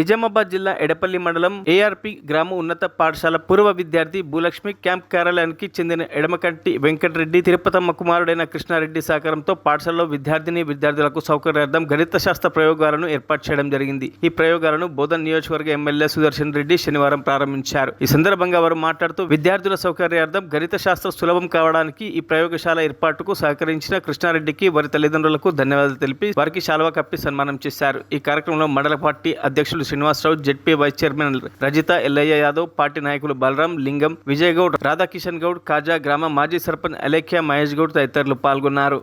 నిజామాబాద్ జిల్లా ఎడపల్లి మండలం ఏఆర్పి గ్రామ ఉన్నత పాఠశాల పూర్వ విద్యార్థి భూలక్ష్మి క్యాంప్ కార్యాలయానికి చెందిన ఎడమకంటి వెంకటరెడ్డి తిరుపతమ్మ కుమారుడైన కృష్ణారెడ్డి సహకారంతో పాఠశాలలో విద్యార్థులకు సౌకర్యార్థం గణిత శాస్త్ర ప్రయోగాలను ఏర్పాటు చేయడం జరిగింది. ఈ ప్రయోగాలను బోధన్ నియోజకవర్గ ఎమ్మెల్యే సుదర్శన్ రెడ్డి శనివారం ప్రారంభించారు. ఈ సందర్భంగా వారు మాట్లాడుతూ విద్యార్థుల సౌకర్యార్థం గణిత శాస్త్రం సులభం కావడానికి ఈ ప్రయోగశాల ఏర్పాటుకు సహకరించిన కృష్ణారెడ్డికి వారి తల్లిదండ్రులకు ధన్యవాదాలు తెలిపి వారికి శాలువా కప్పి సన్మానం చేశారు. ఈ కార్యక్రమంలో మండల పార్టీ అధ్యక్షులు Srinivasarao, ZP vice chairman Rajitha, Ellaiah Yadav, party నాయకులు బలరాం, లింగం, విజయ్ గౌడ్, రాధాకిషన్ గౌడ్, కాజా, గ్రామ మాజీ సర్పంచ్ అలేఖ్య, మహేష్ గౌడ్ తదితరులు పాల్గొన్నారు.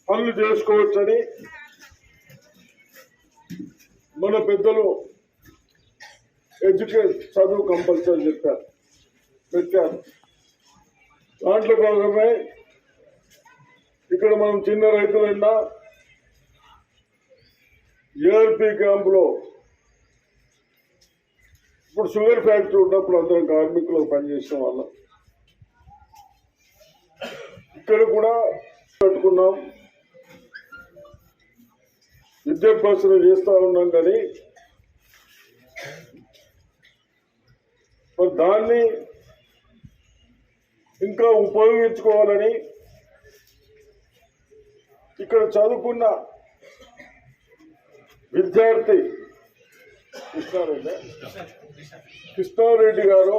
పనులు చేసుకోవచ్చని మన పెద్దలు చదువు కంపల్సరీ పెట్టారు. దాంట్లో భాగమే ఇక్కడ మనం చిన్న రైతులైనా ఏఆర్పి క్యాంపులో ఇప్పుడు షుగర్ ఫ్యాక్టరీ ఉన్నప్పుడు అందరం కార్మికులు పనిచేసిన వాళ్ళం. ఇక్కడ కూడా పెట్టుకున్నాం, విద్యాభ్యాసన చేస్తూ ఉన్నాం. కానీ దాన్ని ఇంకా ఉపయోగించుకోవాలని ఇక్కడ చదువుకున్న విద్యార్థి కృష్ణారెడ్డి గారు,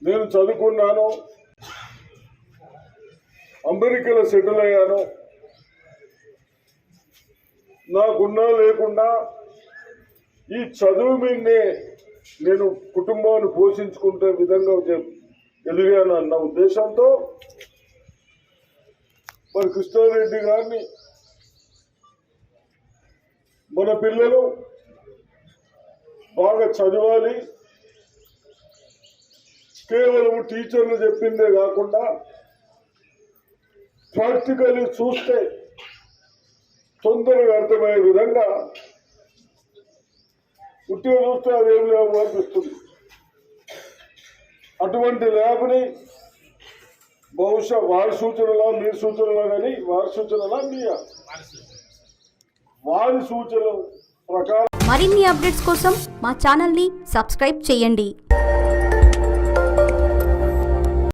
నేను చదువుకున్నాను, అమెరికాలో సెటిల్ అయ్యాను, నాకున్నా లేకుండా ఈ చదువు మీదనే నేను కుటుంబాన్ని పోషించుకుంటే విధంగా ఎదిగాను అన్న ఉద్దేశంతో మరి కృష్ణారెడ్డి గారిని మన పిల్లలు బాగా చదవాలి, కేవలం టీచర్లు చెప్పిందే కాకుండా ప్రాక్టికల్లీ చూస్తే తొందరగా అర్థమయ్యే విధంగా ఉట్టిగా చూస్తే అదేం ల్యాబ్ అనిపిస్తుంది. అటువంటి ల్యాబ్ని బహుశా వారి సూచనలా మీ సూచనలా కానీ వారి సూచనలా మీయా వారి సూచనల ప్రకారం మరిన్ని అప్డేట్స్ కోసం మా ఛానల్ని సబ్స్క్రైబ్ చేయండి.